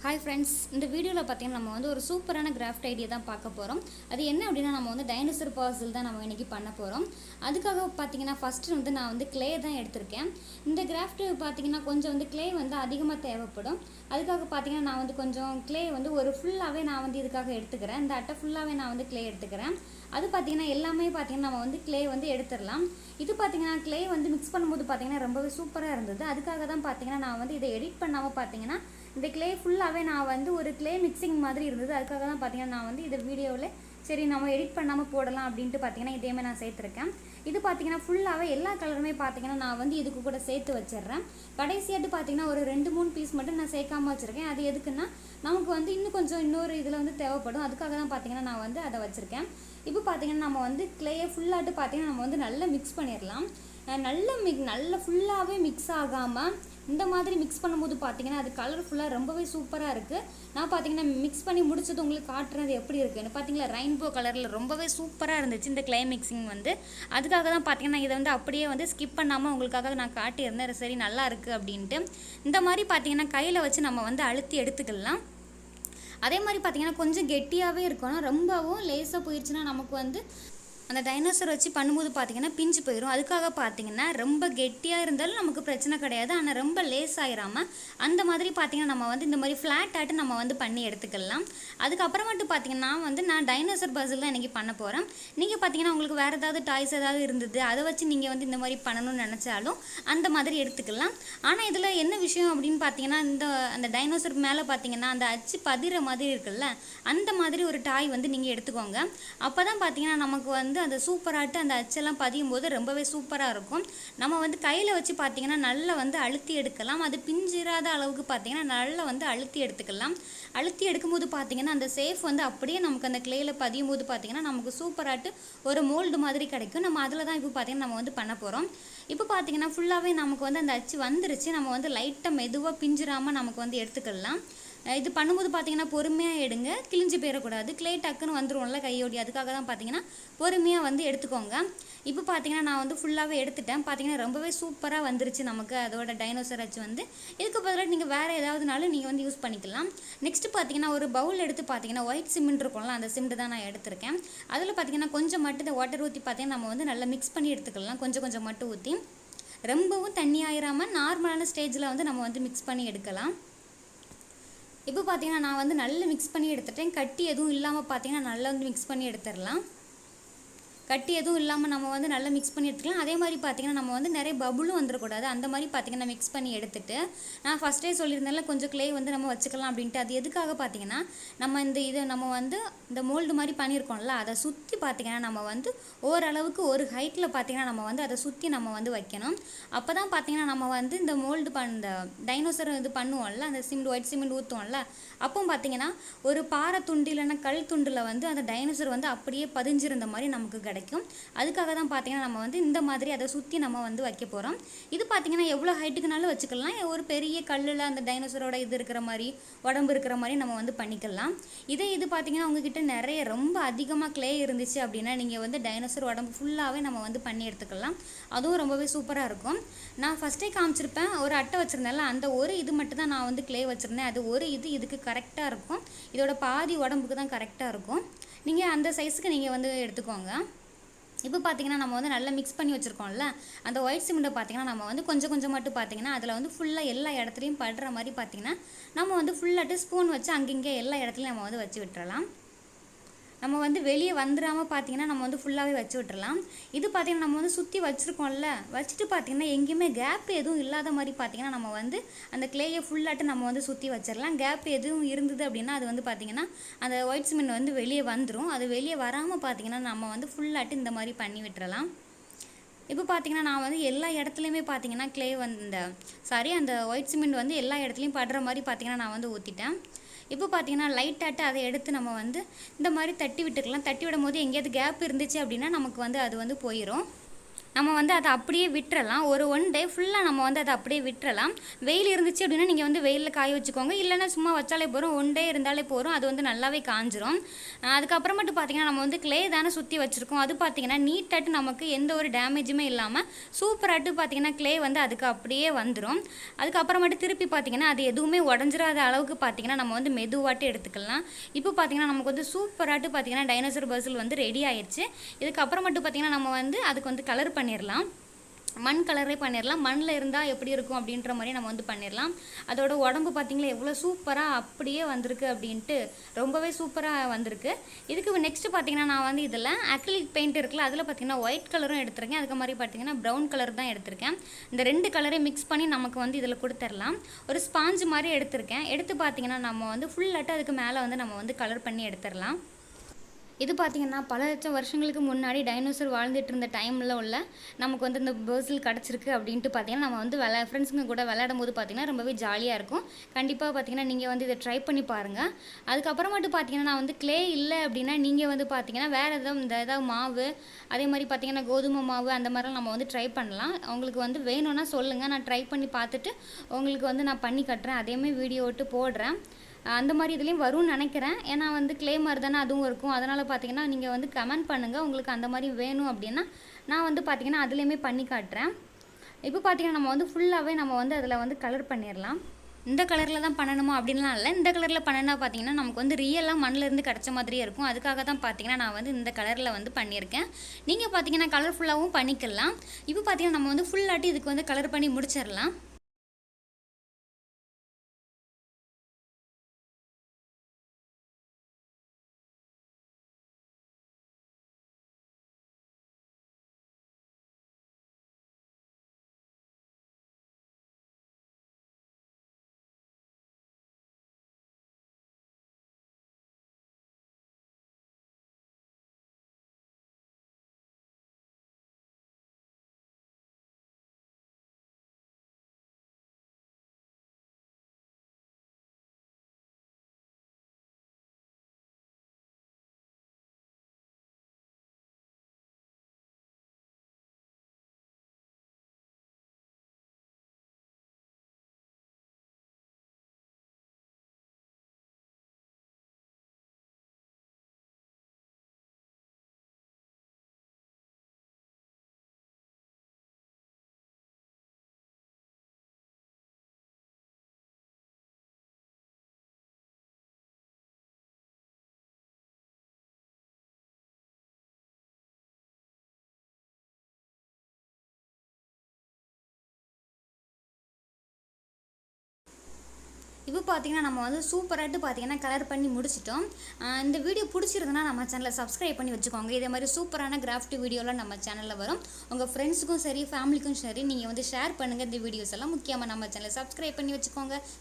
Hi friends, இந்த வீடியோவில் பார்த்தீங்கன்னா நம்ம வந்து ஒரு சூப்பரான கிராஃப்ட் ஐடியா தான் பார்க்க போகிறோம். அது என்ன அப்படின்னா நம்ம வந்து டைனோசர் பர்சில் தான் நம்ம இன்றைக்கி பண்ண போகிறோம். அதுக்காக பார்த்தீங்கன்னா ஃபஸ்ட்டு வந்து நான் வந்து கிளே தான் எடுத்திருக்கேன். இந்த கிராஃப்ட்டு பார்த்தீங்கன்னா கொஞ்சம் வந்து கிளே வந்து அதிகமாக தேவைப்படும். அதுக்காக பார்த்தீங்கன்னா நான் வந்து கொஞ்சம் கிளே வந்து ஒரு ஃபுல்லாகவே நான் வந்து இதுக்காக எடுத்துக்கிறேன். இந்த அட்டை ஃபுல்லாகவே நான் வந்து கிளே எடுத்துக்கிறேன். அது பார்த்தீங்கன்னா எல்லாமே பார்த்தீங்கன்னா நம்ம வந்து கிளே வந்து எடுத்துடலாம். இது பார்த்தீங்கன்னா கிளே வந்து மிக்ஸ் பண்ணும்போது பார்த்தீங்கன்னா ரொம்பவே சூப்பராக இருந்தது. அதுக்காக தான் பார்த்தீங்கன்னா நான் வந்து இதை எடிட் பண்ணாமல் பார்த்தீங்கன்னா இந்த கிளே ஃபுல்லாகவே நான் வந்து ஒரு கிளே மிக்சிங் மாதிரி இருந்தது. அதுக்காக தான் பார்த்தீங்கன்னா நான் வந்து இந்த வீடியோவில் சரி நம்ம எடிட் பண்ணாமல் போடலாம் அப்படின்ட்டு பார்த்தீங்கன்னா இதேமே நான் சேர்த்துருக்கேன். இது பார்த்தீங்கன்னா ஃபுல்லாகவே எல்லா கலருமே பார்த்தீங்கன்னா நான் வந்து இதுக்கு கூட சேர்த்து வச்சிடுறேன். கடைசியாட்டு பார்த்தீங்கன்னா ஒரு 2-3 பீஸ் மட்டும் நான் சேர்க்காம வச்சுருக்கேன். அது எதுக்குன்னா நமக்கு வந்து இன்னும் கொஞ்சம் இன்னொரு இதில் வந்து தேவைப்படும். அதுக்காக தான் பார்த்தீங்கன்னா நான் வந்து அதை வச்சுருக்கேன். இப்போ பார்த்தீங்கன்னா நம்ம வந்து கிளேயை ஃபுல்லாட்டு பார்த்தீங்கன்னா நம்ம வந்து நல்லா மிக்ஸ் பண்ணிடலாம். நல்லா ஃபுல்லாகவே மிக்ஸ் ஆகாமல் இந்த மாதிரி மிக்ஸ் பண்ணும்போது பார்த்தீங்கன்னா அது கலர்ஃபுல்லாக ரொம்பவே சூப்பராக இருக்குது. நான் பார்த்தீங்கன்னா மிக்ஸ் பண்ணி முடிச்சது உங்களுக்கு காட்டுறது எப்படி இருக்குன்னு பார்த்தீங்களா, ரெயின்போ கலரில் ரொம்பவே சூப்பராக இருந்துச்சு இந்த கிளே மிக்சிங் வந்து. அதுக்காக தான் பார்த்தீங்கன்னா இதை வந்து அப்படியே வந்து ஸ்கிப் பண்ணாமல் உங்களுக்காக நான் காட்டியிருந்தேன். சரி நல்லா இருக்குது அப்படின்ட்டு. இந்த மாதிரி பார்த்தீங்கன்னா கையில் வச்சு நம்ம வந்து அழுத்தி எடுத்துக்கலாம். அதே மாதிரி பார்த்தீங்கன்னா கொஞ்சம் கெட்டியாகவே இருக்கணும். ரொம்பவும் லேசாக போயிடுச்சுன்னா நமக்கு வந்து அந்த டைனோசர் வச்சு பண்ணும்போது பார்த்தீங்கன்னா பிஞ்சு போயிடும். அதுக்காக பார்த்தீங்கன்னா ரொம்ப கெட்டியாக இருந்தாலும் நமக்கு பிரச்சனை கிடையாது. ஆனால் ரொம்ப லேஸ் ஆகிராமல் அந்த மாதிரி பார்த்தீங்கன்னா நம்ம வந்து இந்த மாதிரி ஃப்ளாட் ஆட்டு நம்ம வந்து பண்ணி எடுத்துக்கலாம். அதுக்கப்புறமேட்டு பார்த்தீங்கன்னா வந்து நான் டைனோசர் பசில் தான் இன்றைக்கி பண்ண போகிறேன். நீங்கள் பார்த்தீங்கன்னா உங்களுக்கு வேறு ஏதாவது டாய்ஸ் ஏதாவது இருந்தது அதை வச்சு நீங்கள் வந்து இந்த மாதிரி பண்ணணும்னு நினச்சாலும் அந்த மாதிரி எடுத்துக்கலாம். ஆனால் இதில் என்ன விஷயம் அப்படின்னு பார்த்தீங்கன்னா அந்த டைனோசர் மேலே பார்த்தீங்கன்னா அந்த அச்சு பதிர மாதிரி இருக்குல்ல, அந்த மாதிரி ஒரு டாய் வந்து நீங்கள் எடுத்துக்கோங்க. அப்போ தான் பார்த்தீங்கன்னா நமக்கு வந்து அந்த சூப்பராட்டு அந்த அச்செல்லாம் பதியும் போது ரொம்பவே சூப்பராக இருக்கும். நம்ம வந்து கையில் வச்சு பார்த்தீங்கன்னா நல்லா வந்து அழுத்தி எடுக்கலாம். அது பிஞ்சிராத அளவுக்கு பார்த்தீங்கன்னா நல்லா வந்து அழுத்தி எடுத்துக்கலாம். அழுத்தி எடுக்கும்போது பார்த்தீங்கன்னா அந்த சேஃப் வந்து அப்படியே நமக்கு அந்த கிளேயில் பதியும் போது பார்த்தீங்கன்னா நமக்கு சூப்பராட்டு ஒரு மோல்டு மாதிரி கிடைக்கும். நம்ம அதில் தான் இப்போ பார்த்தீங்கன்னா நம்ம வந்து பண்ண போகிறோம். இப்போ பார்த்தீங்கன்னா ஃபுல்லாகவே நமக்கு வந்து அந்த அச்சு வந்துருச்சு. நம்ம வந்து லைட்டாக மெதுவாக பிஞ்சிராமல் நமக்கு வந்து எடுத்துக்கலாம். இது பண்ணும்போது பார்த்தீங்கன்னா பொறுமையாக எடுங்க, கிழிஞ்சு போயிடக்கூடாது. கிளே டக்குன்னு வந்துடும்ல கையோடி, அதுக்காக தான் பார்த்தீங்கன்னா பொறுமையாக வந்து எடுத்துக்கோங்க. இப்போ பார்த்தீங்கன்னா நான் வந்து ஃபுல்லாகவே எடுத்துட்டேன். பார்த்தீங்கன்னா ரொம்பவே சூப்பராக வந்துருச்சு நமக்கு அதோட டைனோசர் அச்சு வந்து. இதுக்கு பதிலாக நீங்கள் வேறு ஏதாவதுனாலும் நீங்கள் வந்து யூஸ் பண்ணிக்கலாம். நெக்ஸ்ட்டு பார்த்தீங்கன்னா ஒரு பவுல் எடுத்து பார்த்தீங்கன்னா ஒயிட் சிமெண்ட் இருக்கும்ல, அந்த சிமெண்ட் தான் நான் எடுத்திருக்கேன். அதில் பார்த்தீங்கன்னா கொஞ்சம் மட்டும் இந்த வாட்டர் ஊற்றி பார்த்தீங்கன்னா நம்ம வந்து நல்லா மிக்ஸ் பண்ணி எடுத்துக்கலாம். கொஞ்சம் கொஞ்சம் மட்டும் ஊற்றி, ரொம்பவும் தண்ணி ஆயிராமல் நார்மலான ஸ்டேஜில் வந்து நம்ம வந்து மிக்ஸ் பண்ணி எடுக்கலாம். இப்போ பார்த்தீங்கன்னா நான் வந்து நல்லா மிக்ஸ் பண்ணி எடுத்துட்டேன். கட்டி எதுவும் இல்லாமல் பார்த்தீங்கன்னா நல்லா வந்து மிக்ஸ் பண்ணி எடுத்துடலாம். கட்டி எதுவும் இல்லாமல் நம்ம வந்து நல்லா மிக்ஸ் பண்ணி எடுத்துக்கலாம். அதே மாதிரி பார்த்தீங்கன்னா நம்ம வந்து நிறைய பபுளும் வந்துடக்கூடாது. அந்த மாதிரி பார்த்தீங்கன்னா மிக்ஸ் பண்ணி எடுத்துட்டு நான் ஃபஸ்ட்டே சொல்லியிருந்தால கொஞ்சம் கிளே வந்து நம்ம வச்சுக்கலாம் அப்படின்ட்டு. அது எதுக்காக பார்த்தீங்கன்னா நம்ம இதை நம்ம வந்து இந்த மோல்டு மாதிரி பண்ணியிருக்கோம்ல, அதை சுற்றி பார்த்தீங்கன்னா நம்ம வந்து ஓரளவுக்கு ஒரு ஹைட்டில் பார்த்தீங்கன்னா நம்ம வந்து அதை சுற்றி நம்ம வந்து வைக்கணும். அப்போ தான் பார்த்தீங்கன்னா நம்ம வந்து இந்த மோல்டு இந்த டைனோசர் இது பண்ணுவோம்ல, அந்த சிமெண்ட் ஒயிட் சிமெண்ட் ஊற்றுவோம்ல, அப்போ பார்த்தீங்கன்னா ஒரு பாறை துண்டு இல்லைன்னா கல் துண்டில் வந்து அந்த டைனோசர் வந்து அப்படியே பதிஞ்சிருந்த மாதிரி நமக்கு கிடைக்கும். அதுக்காக தான் பார்த்தீங்கன்னா நம்ம வந்து இந்த மாதிரி அதை சுற்றி நம்ம வந்து வைக்க போகிறோம். இது பார்த்தீங்கன்னா எவ்வளோ ஹைட்டுக்குனாலும் வச்சுக்கலாம். ஒரு பெரிய கல்லில் அந்த டைனோசரோட இது இருக்கிற மாதிரி உடம்பு இருக்கிற மாதிரி நம்ம வந்து பண்ணிக்கலாம். இது பார்த்தீங்கன்னா உங்ககிட்ட நிறைய ரொம்ப அதிகமாக கிளே இருந்துச்சு அப்படின்னா நீங்கள் வந்து டைனோசர் உடம்பு ஃபுல்லாகவே நம்ம வந்து பண்ணி எடுத்துக்கலாம். அதுவும் ரொம்பவே சூப்பராக இருக்கும். நான் ஃபஸ்ட்டே காமிச்சிருப்பேன், ஒரு அட்டை வச்சுருந்தேன்ல, அந்த ஒரு இது மட்டும் தான் நான் வந்து கிளே வச்சுருந்தேன். அது ஒரு இதுக்கு கரெக்டாக இருக்கும். இதோட பாதி உடம்புக்கு தான் கரெக்டாக இருக்கும். நீங்கள் அந்த சைஸுக்கு நீங்கள் வந்து எடுத்துக்கோங்க. இப்போ பார்த்தீங்கன்னா நம்ம வந்து நல்லா மிக்ஸ் பண்ணி வச்சுருக்கோம்ல, அந்த ஒயிட் சிமெண்ட்டை பார்த்தீங்கன்னா நம்ம வந்து கொஞ்சம் கொஞ்சம் மட்டும் பார்த்தீங்கன்னா அதில் வந்து ஃபுல்லாக எல்லா இடத்துலையும் படுற மாதிரி பார்த்தீங்கன்னா நம்ம வந்து ஃபுல்லாட்டு ஸ்பூன் வச்சு அங்கங்கே எல்லா இடத்துலையும் நம்ம வந்து வச்சு விட்டுறலாம். நம்ம வந்து வெளியே வந்துடாமல் பார்த்தீங்கன்னா நம்ம வந்து ஃபுல்லாகவே வச்சு விட்டுறலாம். இது பார்த்தீங்கன்னா நம்ம வந்து சுற்றி வச்சுருக்கோம்ல, வச்சுட்டு பார்த்தீங்கன்னா எங்கேயுமே கேப் எதுவும் இல்லாத மாதிரி பார்த்தீங்கன்னா நம்ம வந்து அந்த கிளேயை ஃபுல்லாட்டு நம்ம வந்து சுற்றி வச்சிடலாம். கேப் எதுவும் இருந்தது அப்படின்னா அது வந்து பார்த்தீங்கன்னா அந்த ஒயிட் சிமெண்ட் வந்து வெளியே வந்துடும். அது வெளியே வராமல் பார்த்தீங்கன்னா நம்ம வந்து ஃபுல்லாட்டு இந்த மாதிரி பண்ணி விட்டுறலாம். இப்போ பார்த்தீங்கன்னா நான் வந்து எல்லா இடத்துலையுமே பார்த்தீங்கன்னா கிளே வந்து அந்த ஒயிட் சிமெண்ட் வந்து எல்லா இடத்துலையும் படுற மாதிரி பார்த்தீங்கன்னா நான் வந்து ஊற்றிட்டேன். இப்போ பார்த்தீங்கன்னா லைட்டாட்டு அதை எடுத்து நம்ம வந்து இந்த மாதிரி தட்டி விட்டுக்கலாம். தட்டி விடும் போது எங்கேயாவது கேப் இருந்துச்சு அப்படின்னா நமக்கு வந்து அது வந்து போயிடும். நம்ம வந்து அதை அப்படியே விட்டுறலாம். ஒரு 1 டே ஃபுல்லாக நம்ம வந்து அதை அப்படியே விட்டுறலாம். வெயில் இருந்துச்சு அப்படின்னா நீங்கள் வந்து வெயிலில் காய வச்சுக்கோங்க. இல்லைன்னா சும்மா வச்சாலே போதும், 1 டே இருந்தாலே போதும். அது வந்து நல்லாவே காஞ்சிரும். அதுக்கப்புறமேட்டு பார்த்தீங்கன்னா நம்ம வந்து க்ளே தானே சுற்றி வச்சுருக்கோம். அது பார்த்தீங்கன்னா நீட்டாட்டு நமக்கு எந்த ஒரு டேமேஜுமே இல்லாமல் சூப்பராட்டு பார்த்தீங்கன்னா க்ளே வந்து அதுக்கு அப்படியே வந்துடும். அதுக்கப்புறமேட்டு திருப்பி பார்த்தீங்கன்னா அது எதுவுமே உடஞ்சிராத அளவுக்கு பார்த்தீங்கன்னா நம்ம வந்து மெதுவாட்டு எடுத்துக்கலாம். இப்போ பார்த்தீங்கன்னா நமக்கு வந்து சூப்பராட்டு பார்த்தீங்கன்னா டைனோசர் பசில் வந்து ரெடி ஆயிடுச்சு. இதுக்கப்புறமேட்டு பார்த்தீங்கன்னா நம்ம வந்து அதுக்கு வந்து கலர் பண்ணிடலாம். மண் கலரே பண்ணிடலாம். மண்ணில் இருந்தால் எப்படி இருக்கும் அப்படின்ற மாதிரி நம்ம வந்து பண்ணிடலாம். அதோட உடம்பு பார்த்திங்களா எவ்வளோ சூப்பராக அப்படியே வந்திருக்கு அப்படின்ட்டு, ரொம்பவே சூப்பராக வந்திருக்கு. இதுக்கு நெக்ஸ்ட்டு பார்த்திங்கன்னா நான் வந்து இதில் அக்ரிலிக் பெயிண்ட் இருக்குல்ல, அதில் பார்த்திங்கன்னா ஒயிட் கலரும் எடுத்திருக்கேன். அதுக்கு மாதிரி பார்த்திங்கன்னா ப்ரௌன் கலர் தான் எடுத்திருக்கேன். இந்த 2 கலரை மிக்ஸ் பண்ணி நமக்கு வந்து இதில் கொடுத்துடலாம். ஒரு ஸ்பாஞ்சு மாதிரி எடுத்திருக்கேன். எடுத்து பார்த்திங்கன்னா நம்ம வந்து ஃபுல்லாட்டு அதுக்கு மேலே வந்து நம்ம வந்து கலர் பண்ணி எடுத்துடலாம். இது பார்த்திங்கன்னா பல லட்சம் வருஷங்களுக்கு முன்னாடி டைனோசர் வாழ்ந்துட்டு இருந்த டைமில் உள்ள நமக்கு வந்து இந்த பர்சில் கிடச்சிருக்கு அப்படின்ட்டு பார்த்திங்கன்னா நம்ம வந்து ஃப்ரெண்ட்ஸுங்க கூட விளையாடும் போது பார்த்திங்கன்னா ரொம்பவே ஜாலியாக இருக்கும். கண்டிப்பாக பார்த்திங்கன்னா நீங்கள் வந்து இதை ட்ரை பண்ணி பாருங்கள். அதுக்கப்புறமேட்டு பார்த்திங்கன்னா நான் வந்து க்ளே இல்லை அப்படின்னா நீங்கள் வந்து பார்த்திங்கன்னா வேறு ஏதாவது மாவு, அதே மாதிரி பார்த்திங்கன்னா கோதுமை மாவு அந்த மாதிரிலாம் நம்ம வந்து ட்ரை பண்ணலாம். உங்களுக்கு வந்து வேணும்னா சொல்லுங்கள், நான் ட்ரை பண்ணி பார்த்துட்டு உங்களுக்கு வந்து நான் பண்ணி கட்டுறேன். அதேமாதிரி வீடியோ விட்டு போடுறேன். அந்த மாதிரி இதுலேயும் வரும்னு நினைக்கிறேன். ஏன்னா வந்து க்ளே மாதிரி தானே அதுவும் இருக்கும். அதனால் பார்த்தீங்கன்னா நீங்கள் வந்து கமெண்ட் பண்ணுங்கள், உங்களுக்கு அந்த மாதிரி வேணும் அப்படின்னா. நான் வந்து பார்த்திங்கன்னா அதுலேயுமே பண்ணி காட்டுறேன். இப்போ பார்த்திங்கன்னா நம்ம வந்து ஃபுல்லாகவே நம்ம வந்து அதில் வந்து கலர் பண்ணிடலாம். இந்த கலரில் தான் பண்ணணுமா அப்படின்லாம் இல்லை. இந்த கலரில் பண்ணினா பார்த்திங்கன்னா நமக்கு வந்து ரியலாக மண்ணிலேருந்து கிடச்ச மாதிரியே இருக்கும். அதுக்காக தான் பார்த்திங்கன்னா நான் வந்து இந்த கலரில் வந்து பண்ணியிருக்கேன். நீங்கள் பார்த்திங்கன்னா கலர்ஃபுல்லாகவும் பண்ணிக்கலாம். இப்போ பார்த்திங்கன்னா நம்ம வந்து ஃபுல்லாட்டி இதுக்கு வந்து கலர் பண்ணி முடிச்சிடலாம். இப்போ பார்த்திங்கன்னா நம்ம வந்து சூப்பராகிட்டு பார்த்திங்கன்னா கலர் பண்ணி முடிச்சிட்டோம். இந்த வீடியோ பிடிச்சிருந்தனா நம்ம சேனலை சப்ஸ்கிரைப் பண்ணி வச்சுக்கோங்க. இதே மாதிரி சூப்பரான கிராஃப்ட் வீடியோலாம் நம்ம சேனலில் வரும். உங்கள் ஃப்ரெண்ட்ஸுக்கும் சரி, ஃபேமிலிக்கும் சரி நீங்கள் வந்து ஷேர் பண்ணுங்கள் இந்த வீடியோஸ் எல்லாம். முக்கியமாக நம்ம சேனலை சப்ஸ்கிரைப் பண்ணி வச்சுக்கோங்க.